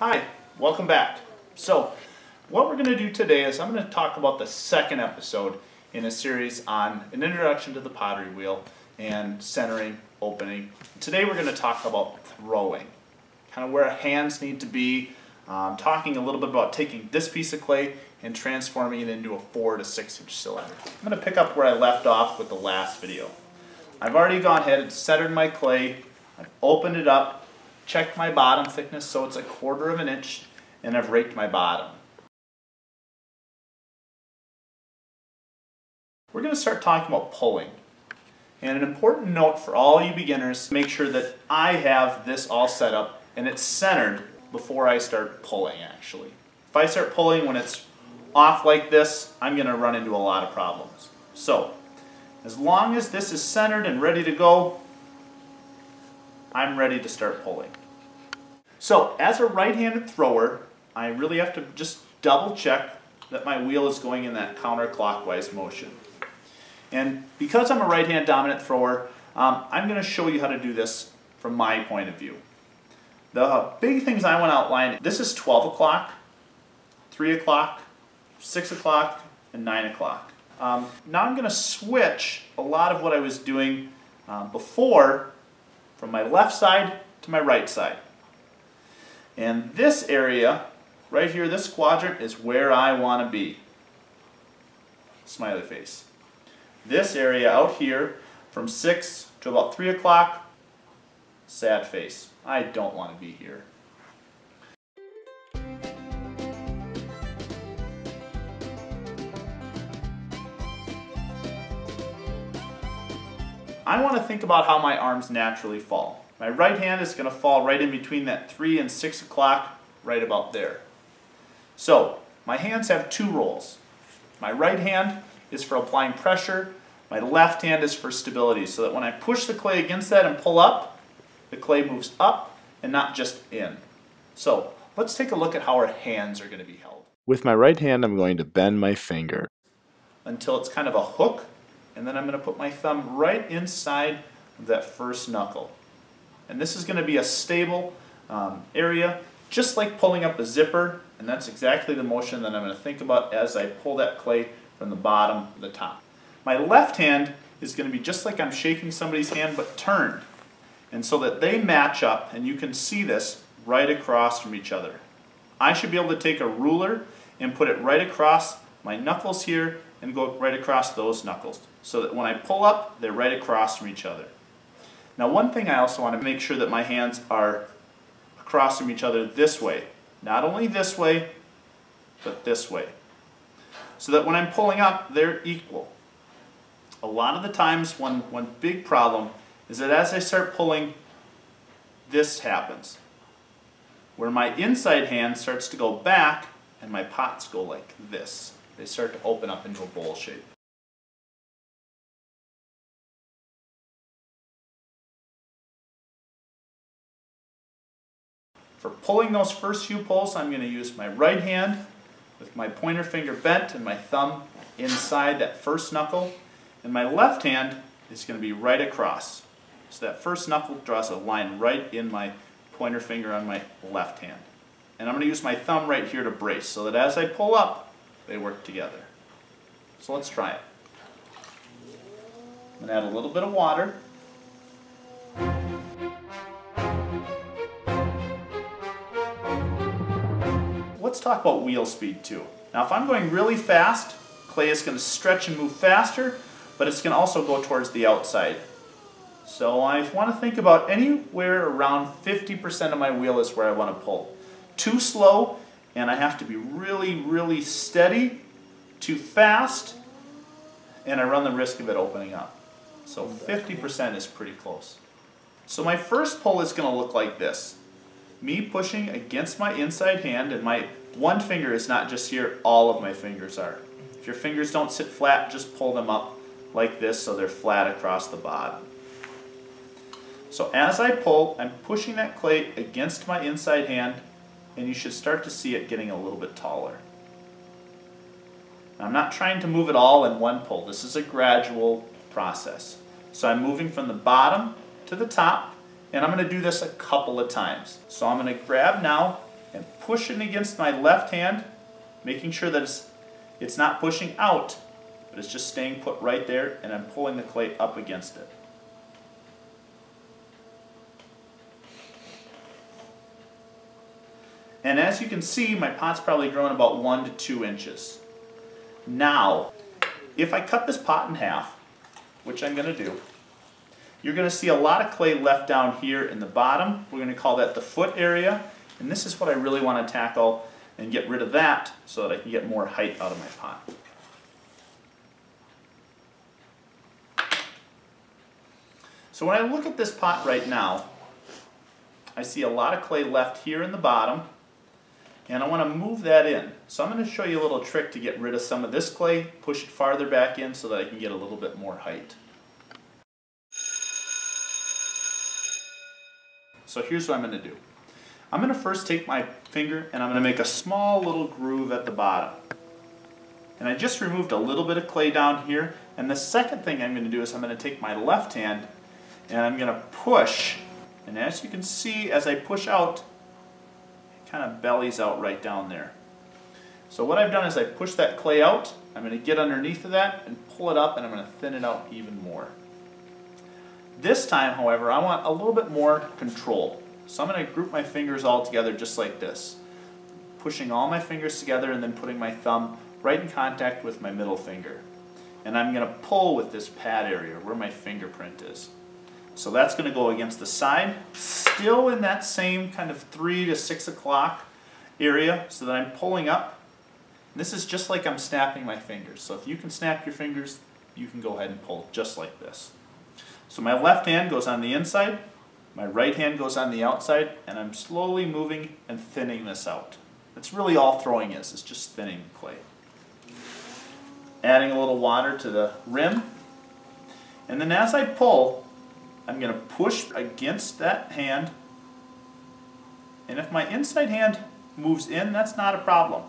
Hi, welcome back. So, what we're going to do today is I'm going to talk about the second episode in a series on an introduction to the pottery wheel and centering, opening. Today we're going to talk about throwing, kind of where our hands need to be, talking a little bit about taking this piece of clay and transforming it into a 4 to 6 inch cylinder. I'm going to pick up where I left off with the last video. I've already gone ahead and centered my clay, I've opened it up, checked my bottom thickness so it's 1/4 of an inch, and I've raked my bottom. We're going to start talking about pulling. And an important note for all you beginners, make sure that I have this all set up and it's centered before I start pulling actually. If I start pulling when it's off like this, I'm going to run into a lot of problems. So, as long as this is centered and ready to go, I'm ready to start pulling. So, as a right-handed thrower, I really have to just double check that my wheel is going in that counterclockwise motion. And because I'm a right-hand dominant thrower, I'm going to show you how to do this from my point of view. The big things I want to outline, this is 12 o'clock, 3 o'clock, 6 o'clock, and 9 o'clock. Now I'm going to switch a lot of what I was doing before from my left side to my right side. And this area, right here, this quadrant is where I want to be. Smiley face. This area out here, from 6 to about 3 o'clock, sad face. I don't want to be here. I want to think about how my arms naturally fall. My right hand is going to fall right in between that 3 and 6 o'clock, right about there. So, my hands have two roles. My right hand is for applying pressure, my left hand is for stability, so that when I push the clay against that and pull up, the clay moves up and not just in. So, let's take a look at how our hands are going to be held. With my right hand, I'm going to bend my finger Until it's kind of a hook, and then I'm going to put my thumb right inside of that first knuckle. And this is going to be a stable area, just like pulling up a zipper, and that's exactly the motion that I'm going to think about as I pull that clay from the bottom to the top. My left hand is going to be just like I'm shaking somebody's hand, but turned. And so that they match up, and you can see this right across from each other. I should be able to take a ruler and put it right across my knuckles here and go right across those knuckles, so that when I pull up, they're right across from each other. Now, one thing I also want to make sure that my hands are across from each other this way. Not only this way, but this way. So that when I'm pulling up, they're equal. A lot of the times, one big problem is that as I start pulling, this happens. Where my inside hand starts to go back and my pots go like this. They start to open up into a bowl shape. For pulling those first few pulls, I'm going to use my right hand with my pointer finger bent and my thumb inside that first knuckle. And my left hand is going to be right across. So that first knuckle draws a line right in my pointer finger on my left hand. And I'm going to use my thumb right here to brace so that as I pull up, they work together. So let's try it. I'm going to add a little bit of water. Let's talk about wheel speed too. Now if I'm going really fast, clay is going to stretch and move faster, but it's going to also go towards the outside. So I want to think about anywhere around 50% of my wheel is where I want to pull. Too slow, and I have to be really, really steady. Too fast, and I run the risk of it opening up. So 50% is pretty close. So my first pull is going to look like this. Me pushing against my inside hand, and my one finger is not just here, all of my fingers are. If your fingers don't sit flat, just pull them up like this so they're flat across the bottom. So as I pull, I'm pushing that clay against my inside hand, and you should start to see it getting a little bit taller. Now, I'm not trying to move it all in one pull. This is a gradual process. So I'm moving from the bottom to the top, and I'm going to do this a couple of times. So I'm going to grab now and pushing against my left hand, making sure that it's not pushing out, but it's just staying put right there, and I'm pulling the clay up against it. And as you can see, my pot's probably grown about 1 to 2 inches. Now, if I cut this pot in half, which I'm going to do, you're going to see a lot of clay left down here in the bottom. We're going to call that the foot area. And this is what I really want to tackle and get rid of that so that I can get more height out of my pot. So when I look at this pot right now, I see a lot of clay left here in the bottom. And I want to move that in. So I'm going to show you a little trick to get rid of some of this clay, push it farther back in so that I can get a little bit more height. So here's what I'm going to do. I'm going to first take my finger and I'm going to make a small little groove at the bottom. And I just removed a little bit of clay down here. And the second thing I'm going to do is I'm going to take my left hand and I'm going to push. And as you can see, as I push out, kind of bellies out right down there. So what I've done is I push that clay out. I'm going to get underneath of that and pull it up, and I'm going to thin it out even more. This time, however, I want a little bit more control. So I'm going to group my fingers all together just like this. Pushing all my fingers together and then putting my thumb right in contact with my middle finger. And I'm going to pull with this pad area where my fingerprint is. So that's going to go against the side, still in that same kind of 3 to 6 o'clock area, so that I'm pulling up. This is just like I'm snapping my fingers. So if you can snap your fingers, you can go ahead and pull just like this. So my left hand goes on the inside, my right hand goes on the outside, and I'm slowly moving and thinning this out. That's really all throwing is just thinning the clay. Adding a little water to the rim, and then as I pull, I'm going to push against that hand, and if my inside hand moves in, that's not a problem.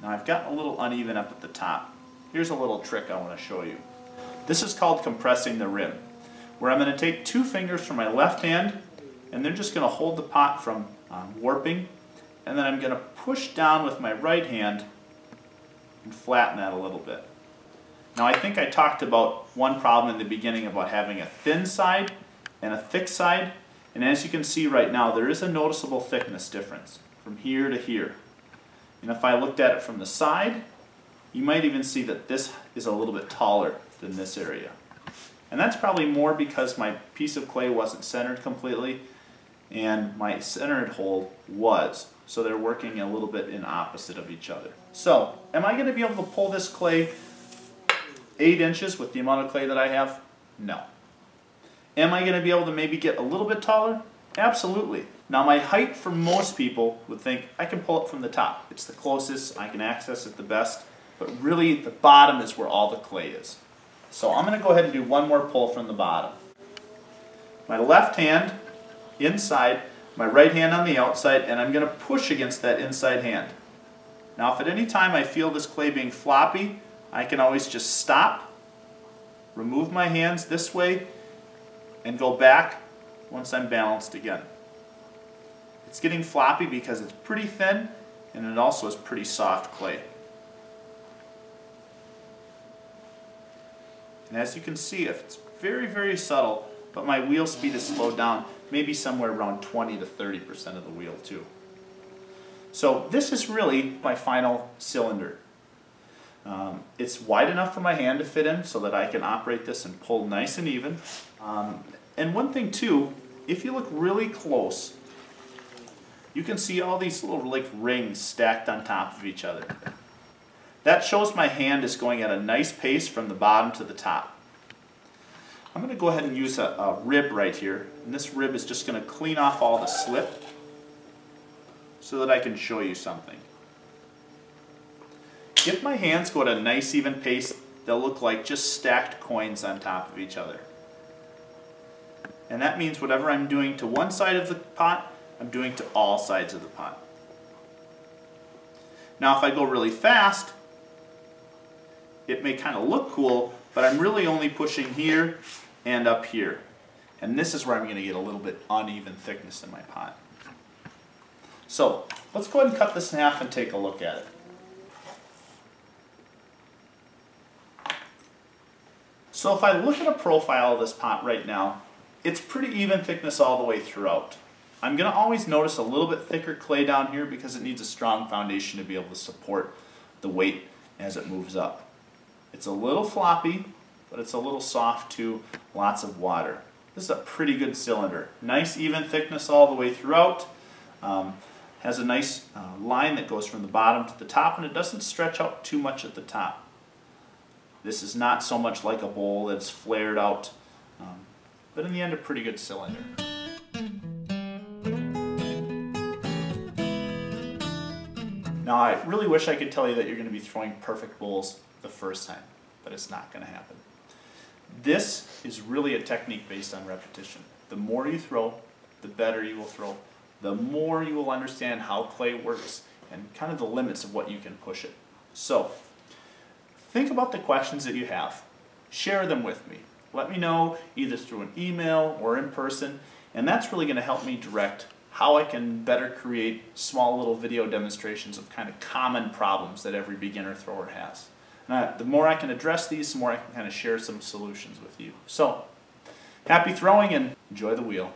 Now I've gotten a little uneven up at the top. Here's a little trick I want to show you. This is called compressing the rim, where I'm going to take 2 fingers from my left hand, and they're just going to hold the pot from warping, and then I'm going to push down with my right hand and flatten that a little bit. Now I think I talked about one problem in the beginning about having a thin side and a thick side, and as you can see right now there is a noticeable thickness difference from here to here. And if I looked at it from the side, you might even see that this is a little bit taller than this area. And that's probably more because my piece of clay wasn't centered completely and my centered hole was. So they're working a little bit in opposite of each other. So, am I going to be able to pull this clay 8 inches with the amount of clay that I have? No. Am I going to be able to maybe get a little bit taller? Absolutely. Now my height for most people would think I can pull it from the top. It's the closest, I can access it the best, but really the bottom is where all the clay is. So I'm going to go ahead and do one more pull from the bottom. My left hand inside, my right hand on the outside, and I'm going to push against that inside hand. Now if at any time I feel this clay being floppy, I can always just stop, remove my hands this way, and go back once I'm balanced again. It's getting floppy because it's pretty thin and it also is pretty soft clay. And as you can see, it's very, very subtle, but my wheel speed is slowed down, maybe somewhere around 20 to 30% of the wheel too. So this is really my final cylinder. It's wide enough for my hand to fit in so that I can operate this and pull nice and even. And one thing too, if you look really close, you can see all these little like rings stacked on top of each other. That shows my hand is going at a nice pace from the bottom to the top. I'm going to go ahead and use a rib right here, and this rib is just going to clean off all the slip so that I can show you something. If my hands go at a nice even pace, they'll look like just stacked coins on top of each other. And that means whatever I'm doing to one side of the pot, I'm doing to all sides of the pot. Now if I go really fast, it may kind of look cool, but I'm really only pushing here and up here. And this is where I'm going to get a little bit uneven thickness in my pot. So let's go ahead and cut this in half and take a look at it. So if I look at a profile of this pot right now, it's pretty even thickness all the way throughout. I'm going to always notice a little bit thicker clay down here because it needs a strong foundation to be able to support the weight as it moves up. It's a little floppy, but it's a little soft too, lots of water. This is a pretty good cylinder. Nice even thickness all the way throughout. Has a nice line that goes from the bottom to the top, and it doesn't stretch out too much at the top. This is not so much like a bowl that's flared out, but in the end a pretty good cylinder. Now I really wish I could tell you that you're going to be throwing perfect bowls the first time, but it's not going to happen. This is really a technique based on repetition. The more you throw, the better you will throw. The more you will understand how clay works and kind of the limits of what you can push it. So, think about the questions that you have. Share them with me. Let me know either through an email or in person, and that's really going to help me direct how I can better create small little video demonstrations of kind of common problems that every beginner thrower has. And the more I can address these, the more I can kind of share some solutions with you. So, happy throwing and enjoy the wheel.